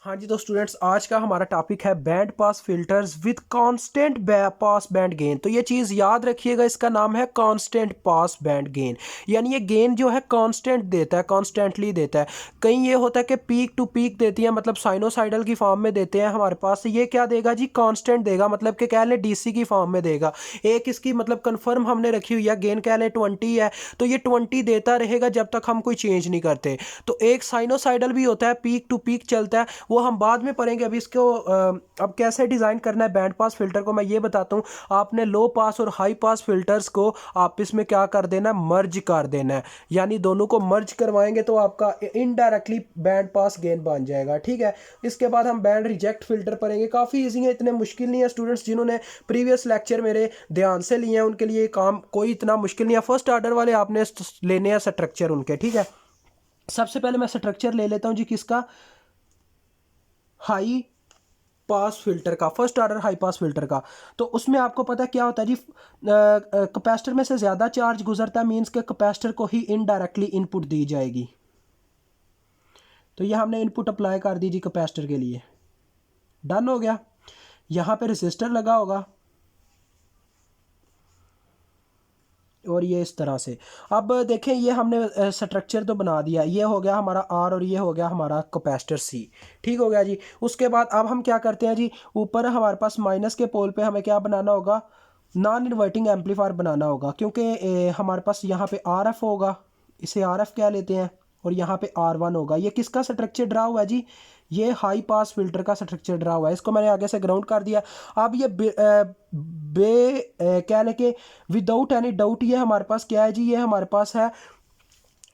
हाँ जी, तो स्टूडेंट्स आज का हमारा टॉपिक है band pass filters with constant pass band gain. तो ये चीज़ याद रखिएगा, इसका नाम है कांस्टेंट पास बैंड गेन। यानी ये गेन जो है कांस्टेंट देता है, कॉन्स्टेंटली देता है। कहीं ये होता है कि पीक टू पीक देती है, मतलब साइनोसाइडल की फॉर्म में देते हैं हमारे पास। ये क्या देगा जी? कांस्टेंट देगा, मतलब कि कह लें डीसी की फॉर्म में देगा। एक इसकी मतलब कन्फर्म हमने रखी हुई है, गेन कह लें 20 है, तो ये 20 देता रहेगा जब तक हम कोई चेंज नहीं करते। तो एक साइनोसाइडल भी होता है, पीक टू पीक चलता है, वो हम बाद में पढ़ेंगे। अभी इसको अब कैसे डिज़ाइन करना है बैंड पास फिल्टर को मैं ये बताता हूँ। आपने लो पास और हाई पास फिल्टर्स को आपस में क्या कर देना है? मर्ज कर देना है। यानी दोनों को मर्ज करवाएंगे तो आपका इनडायरेक्टली बैंड पास गेन बन जाएगा। ठीक है, इसके बाद हम बैंड रिजेक्ट फिल्टर पढ़ेंगे। काफ़ी ईजी है, इतने मुश्किल नहीं है। स्टूडेंट्स जिन्होंने प्रीवियस लेक्चर मेरे ध्यान से लिए हैं उनके लिए काम कोई इतना मुश्किल नहीं है। फर्स्ट ऑर्डर वाले आपने लेने हैं स्ट्रक्चर उनके। ठीक है, सबसे पहले मैं स्ट्रक्चर ले लेता हूं जी, किसका? हाई पास फिल्टर का, first order high pass filter का। तो उसमें आपको पता है क्या होता है जी? कैपेसिटर में से ज़्यादा चार्ज गुजरता है, मीन्स के कैपेसिटर को ही इनडायरेक्टली इनपुट दी जाएगी। तो ये हमने इनपुट अप्लाई कर दी जी कैपेसिटर के लिए। डन हो गया। यहाँ पे रेसिस्टर लगा होगा और ये इस तरह से। अब देखें, ये हमने स्ट्रक्चर तो बना दिया। ये हो गया हमारा आर और ये हो गया हमारा कैपेसिटर सी। ठीक हो गया जी। उसके बाद अब हम क्या करते हैं जी? ऊपर हमारे पास माइनस के पोल पे हमें क्या बनाना होगा? नॉन इन्वर्टिंग एम्पलीफायर बनाना होगा, क्योंकि हमारे पास यहाँ पे आर एफ होगा, इसे आर एफ क्या लेते हैं, और यहाँ पे आर वन होगा। ये किसका स्ट्रक्चर ड्रा हुआ है जी? ये हाई पास फिल्टर का स्ट्रक्चर ड्रा हुआ है। इसको मैंने आगे से ग्राउंड कर दिया। अब ये क्या लेके विदाउट एनी डाउट ये हमारे पास क्या है जी? ये हमारे पास है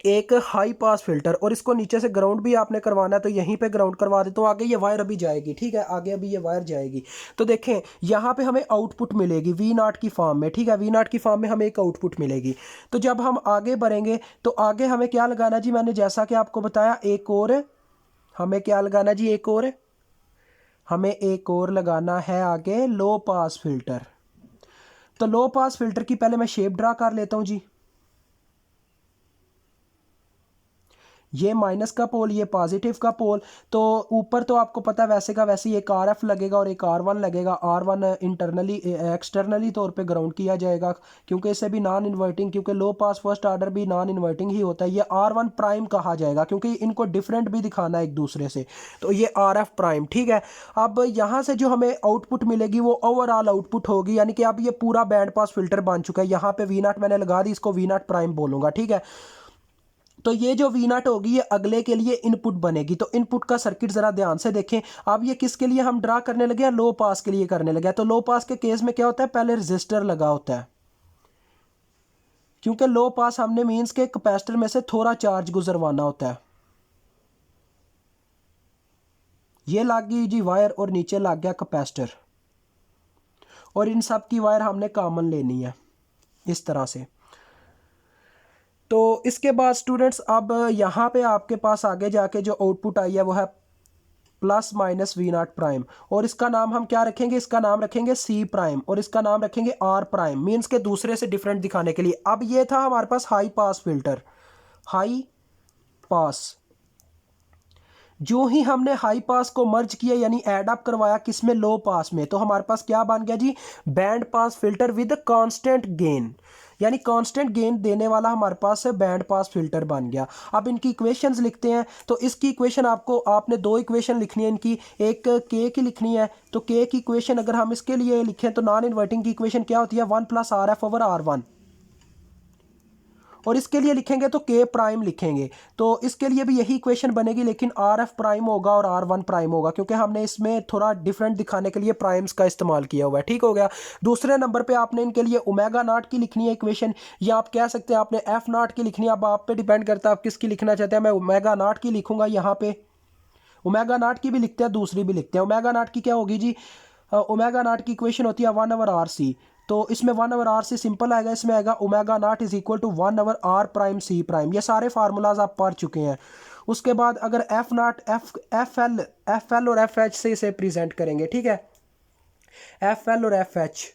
एक हाई पास फिल्टर, और इसको नीचे से ग्राउंड भी आपने करवाना है तो यहीं पे ग्राउंड करवा देता हूँ। आगे ये वायर अभी जाएगी। ठीक है, आगे अभी ये वायर जाएगी। तो देखें, यहाँ पे हमें आउटपुट मिलेगी वी नॉट की फॉर्म में। ठीक है, वी नॉट की फॉर्म में हमें एक आउटपुट मिलेगी। तो जब हम आगे बढ़ेंगे तो आगे हमें क्या लगाना जी? मैंने जैसा कि आपको बताया, एक और हमें क्या लगाना जी? हमें एक और लगाना है आगे लो पास फिल्टर। तो लो पास फिल्टर की पहले मैं शेप ड्रा कर लेता हूं जी। ये माइनस का पोल, ये पॉजिटिव का पोल। तो ऊपर तो आपको पता है वैसे का वैसे ही एक आर एफ लगेगा और एक आर वन लगेगा। आर वन इंटरनली एक्सटर्नली तौर पे ग्राउंड किया जाएगा, क्योंकि इसे भी नॉन इन्वर्टिंग, क्योंकि लो पास फर्स्ट ऑर्डर भी नॉन इन्वर्टिंग ही होता है। ये आर वन प्राइम कहा जाएगा, क्योंकि इनको डिफरेंट भी दिखाना है एक दूसरे से। तो ये आर एफ प्राइम। ठीक है, अब यहाँ से जो हमें आउटपुट मिलेगी वो ओवरऑल आउटपुट होगी, यानी कि अब ये पूरा बैंड पास फिल्टर बन चुका है। यहाँ पे वी नॉट मैंने लगा दी, इसको वी नॉट प्राइम बोलूंगा। ठीक है, तो ये जो वी नॉट होगी ये अगले के लिए इनपुट बनेगी। तो इनपुट का सर्किट जरा ध्यान से देखें। अब ये किसके लिए हम ड्रा करने लगे हैं? लो पास के लिए करने लगे हैं। तो लो पास के केस में क्या होता है? पहले रजिस्टर लगा होता है, क्योंकि लो पास हमने मीन्स के कैपेसिटर में से थोड़ा चार्ज गुजरवाना होता है। ये लग गई जी वायर और नीचे लग गया कैपेसिटर, और इन सब की वायर हमने कॉमन लेनी है इस तरह से। तो इसके बाद स्टूडेंट्स अब यहाँ पे आपके पास आगे जाके जो आउटपुट आई है वो है plus minus v naught prime, और इसका नाम हम क्या रखेंगे? इसका नाम रखेंगे सी प्राइम, और इसका नाम रखेंगे आर प्राइम, मीन्स के दूसरे से डिफरेंट दिखाने के लिए। अब ये था हमारे पास high pass filter. High pass, जो ही हमने हाई पास को मर्ज किया यानी ऐड अप करवाया किसमें? लो पास में, तो हमारे पास क्या बन गया जी? Band pass filter with constant gain, यानी कांस्टेंट गेन देने वाला हमारे पास है बैंड पास फिल्टर बन गया। अब इनकी इक्वेशंस लिखते हैं। तो इसकी इक्वेशन आपने दो इक्वेशन लिखनी है इनकी। एक के की लिखनी है, तो के की इक्वेशन अगर हम इसके लिए लिखें तो नॉन इन्वर्टिंग की इक्वेशन क्या होती है? 1 plus r f over r one. और इसके लिए लिखेंगे तो के प्राइम लिखेंगे। तो इसके लिए भी यही इक्वेशन बनेगी, लेकिन आर एफ प्राइम होगा और आर वन प्राइम होगा, क्योंकि हमने इसमें थोड़ा डिफरेंट दिखाने के लिए प्राइम्स का इस्तेमाल किया हुआ है। ठीक हो गया। दूसरे नंबर पे आपने इनके लिए ओमेगा नॉट की लिखनी है इक्वेशन, या आप कह सकते हैं आपने एफ नॉट की लिखनी है। अब आप पे डिपेंड करता है आप किसकी लिखना चाहते हैं। मैं ओमेगा नॉट की लिखूंगा यहाँ पे। ओमेगा नॉट की भी लिखते हैं, दूसरी भी लिखते हैं। ओमेगा नॉट की क्या होगी जी? ओमेगा नॉट की इक्वेशन होती है 1/RC। तो इसमें 1/RC सिंपल आएगा, इसमें आएगा omega naught is equal to 1/R prime c prime. ये सारे फार्मूलाज आप पढ़ चुके हैं। उसके बाद अगर एफ नॉट एफ एल और एफ एच से इसे प्रेजेंट करेंगे। ठीक है, एफ एल और एफ एच।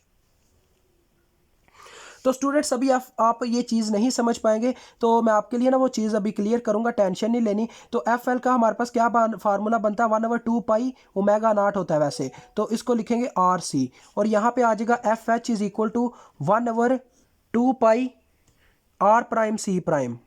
तो स्टूडेंट्स अभी आप ये चीज़ नहीं समझ पाएंगे, तो मैं आपके लिए ना वो चीज़ अभी क्लियर करूँगा, टेंशन नहीं लेनी। तो एफ एल का हमारे पास क्या फार्मूला बनता है, 1/2 पाई ओमेगा नॉट होता है वैसे, तो इसको लिखेंगे आर सी, और यहाँ पे आ जाएगा f h is equal to 1/2 pi r prime c prime.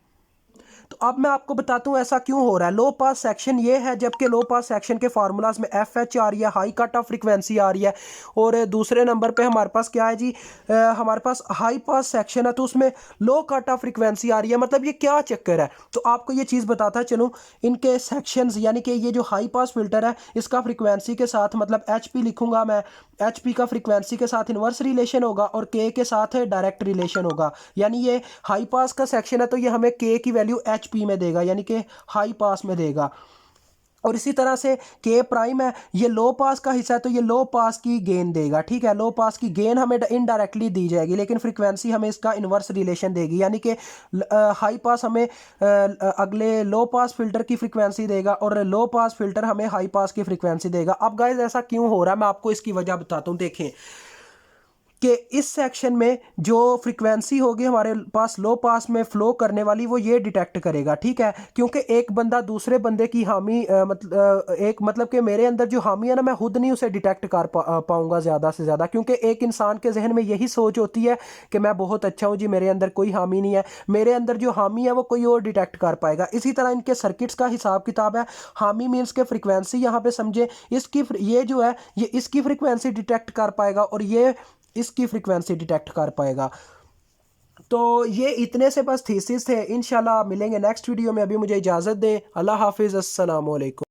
तो अब मैं आपको बताता हूँ ऐसा क्यों हो रहा है। लो पास सेक्शन ये है, जबकि लो पास सेक्शन के फार्मूलाज में एफ एच आ रही है, हाई कट ऑफ फ्रिक्वेंसी आ रही है, और दूसरे नंबर पे हमारे पास क्या है जी, हमारे पास हाई पास सेक्शन है तो उसमें लो कट ऑफ फ्रिक्वेंसी आ रही है। मतलब ये क्या चक्कर है, तो आपको ये चीज़ बताता है चलो। इनके सेक्शंस यानी कि ये जो हाई पास फिल्टर है इसका फ्रिक्वेंसी के साथ मतलब एच पी लिखूंगा मैं, एच पी का फ्रिक्वेंसी के साथ इन्वर्स रिलेशन होगा और के साथ डायरेक्ट रिलेशन होगा। यानी ये हाई पास का सेक्शन है तो ये हमें के की वैल्यू एच पी में देगा, यानी कि हाई पास में देगा। और इसी तरह से के प्राइम है, ये लो पास का हिस्सा है तो ये लो पास की गेन देगा। ठीक है, लो पास की गेन हमें इनडायरेक्टली दी जाएगी, लेकिन फ्रीक्वेंसी हमें इसका इन्वर्स रिलेशन देगी। यानी कि हाई पास हमें अगले लो पास फिल्टर की फ्रीक्वेंसी देगा और लो पास फिल्टर हमें हाई पास की फ्रीक्वेंसी देगा। अब गाइस ऐसा क्यों हो रहा है, मैं आपको इसकी वजह बताता हूँ। देखें कि इस सेक्शन में जो फ्रीक्वेंसी होगी हमारे पास लो पास में फ्लो करने वाली, वो ये डिटेक्ट करेगा। ठीक है, क्योंकि एक बंदा दूसरे बंदे की हामी एक मतलब कि मेरे अंदर जो हामी है ना, मैं खुद नहीं उसे डिटेक्ट कर पाऊंगा ज़्यादा से ज़्यादा, क्योंकि एक इंसान के जहन में यही सोच होती है कि मैं बहुत अच्छा हूँ जी, मेरे अंदर कोई हामी नहीं है। मेरे अंदर जो हामी है वो कोई और डिटेक्ट कर पाएगा। इसी तरह इनके सर्किट्स का हिसाब किताब है। हामी मीन्स के फ्रीक्वेंसी यहाँ पे समझे, इसकी ये जो है ये इसकी फ्रीक्वेंसी डिटेक्ट कर पाएगा और ये इसकी फ्रीक्वेंसी डिटेक्ट कर पाएगा। तो ये इतने से बस थीसिस थे। इंशाल्लाह मिलेंगे नेक्स्ट वीडियो में। अभी मुझे इजाज़त दें। अल्लाह हाफिज़, अस्सलाम वालेकुम।